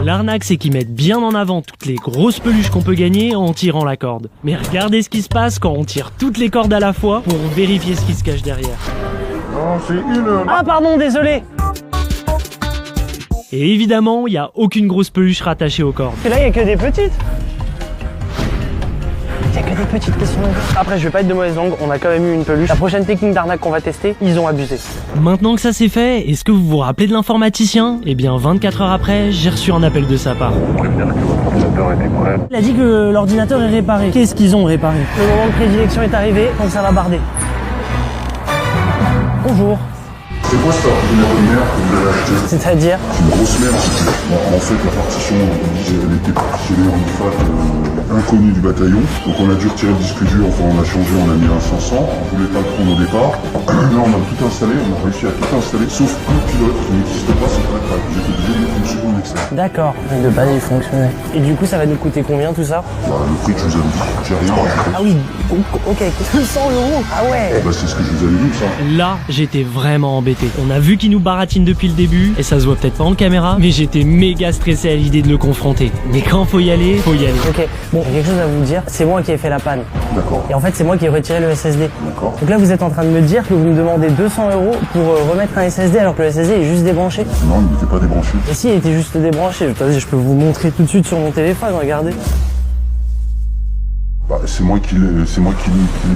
L'arnaque, c'est qu'ils mettent bien en avant toutes les grosses peluches qu'on peut gagner en tirant la corde. Mais regardez ce qui se passe quand on tire toutes les cordes à la fois pour vérifier ce qui se cache derrière. Non, c'est une... Ah pardon, désolé. Et évidemment, il n'y a aucune grosse peluche rattachée aux cordes. Et là, il n'y a que des petites. Il n'y a que des petites qui sont là. Après, je vais pas être de mauvaise langue, on a quand même eu une peluche. La prochaine technique d'arnaque qu'on va tester, ils ont abusé. Maintenant que ça c'est fait, est-ce que vous vous rappelez de l'informaticien? Eh bien 24 heures après, j'ai reçu un appel de sa part. Il a dit que l'ordinateur est réparé. Qu'est-ce qu'ils ont réparé? Le moment de prédilection est arrivé, donc ça va barder. Bonjour. C'est quoi cette ordinateur de merde que vous avez acheté? C'est-à-dire? C'est une grosse merde, si tu veux. En fait, la partition, elle était positionnée en FAT inconnu du bataillon. Donc on a dû retirer le disque dur, enfin on a changé, on a mis un 500. On voulait pas le prendre au départ. Là on a tout installé, on a réussi à tout installer, sauf un pilote qui n'existe pas, c'est pas grave. J'étais obligé de mettre une seconde externe. D'accord, de base il fonctionnait. Et du coup ça va nous coûter combien tout ça? Bah, le prix que je vous avais dit, j'ai rien rajouté. Ah oui, ok, 200 €. Ah ouais. Bah c'est ce que je vous avais dit ça. Là, j'étais vraiment embêté. On a vu qu'il nous baratine depuis le début, et ça se voit peut-être pas en caméra, mais j'étais méga stressé à l'idée de le confronter. Mais quand faut y aller, faut y aller. Ok, bon, j'ai quelque chose à vous dire, c'est moi qui ai fait la panne. D'accord. Et en fait, c'est moi qui ai retiré le SSD. D'accord. Donc là, vous êtes en train de me dire que vous me demandez 200 € pour remettre un SSD alors que le SSD est juste débranché. Non, il n'était pas débranché. Et si, il était juste débranché. Attendez, je peux vous montrer tout de suite sur mon téléphone, regardez. Bah, c'est moi qui l'ai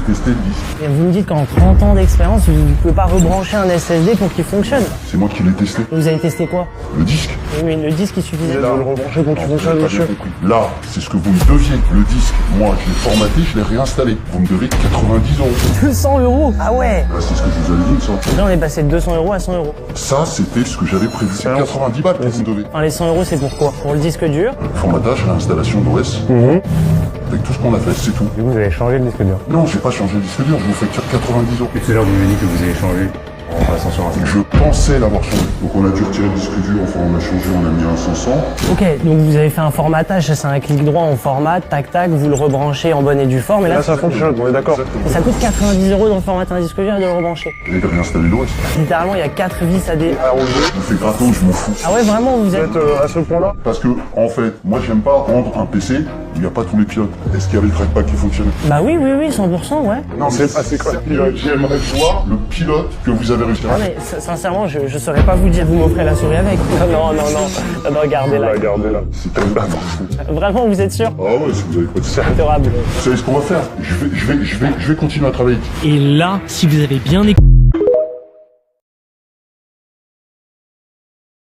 testé le disque. Et vous me dites qu'en 30 ans d'expérience, vous ne pouvez pas rebrancher un SSD pour qu'il fonctionne. C'est moi qui l'ai testé. Vous avez testé quoi? Le disque. Oui, mais le disque, il suffisait de Là, le rebrancher pour qu'il non, fonctionne, vous avez pas monsieur. bien compris. Là, c'est ce que vous me deviez. Le disque, moi, je l'ai formaté, je l'ai réinstallé. Vous me devez 90 €. 200 €. Ah ouais. Bah, c'est ce que je vous avais dit, ça. Là, on est passé de 200 € à 100 €. Ça, c'était ce que j'avais prévu. C'est 90 balles que vous me devez. Enfin, les 100 € c'est pourquoi? Pour le disque dur. Formatage, réinstallation d'OS. Avec tout ce qu'on a fait, c'est tout. Du coup, vous avez changé le disque dur. Non, j'ai pas changé le disque dur, je vous facture 90 €. Et tout à l'heure, vous m'avez dit que vous avez changé en passant sur un site. Je pensais l'avoir changé. Donc on a dû retirer le disque dur, enfin on a changé, on a mis un 500. Ok, donc vous avez fait un formatage, ça c'est un clic droit, on formate, tac tac, vous le rebranchez en bonne et due forme, et là, ça fonctionne, on est d'accord. ça coûte 90 € de reformater un disque dur et de le rebrancher. Et de réinstaller l'OS. Littéralement, il y a 4 vis à des... Je me fais gratos, je m'en fous. Ah ouais, vraiment, vous êtes... À ce point-là, Parce que, en fait, moi j'aime pas rendre un PC où il n'y a pas tous les pilotes. Est-ce qu'il y avait le crackback qui fonctionnait? Bah oui, 100%, ouais. Non, c'est quoi le pilote? J'aimerais voir le pilote que vous avez réussi à Ah mais sincèrement, je saurais pas vous dire, vous m'offrez la souris avec. Non, gardez-la. regardez là. C'est quand même pas. Vraiment, vous êtes sûr? Ah ouais, si vous avez pas de ça. Adorable. Vous savez ce qu'on va faire? Je vais continuer à travailler. Et là, si vous avez bien écouté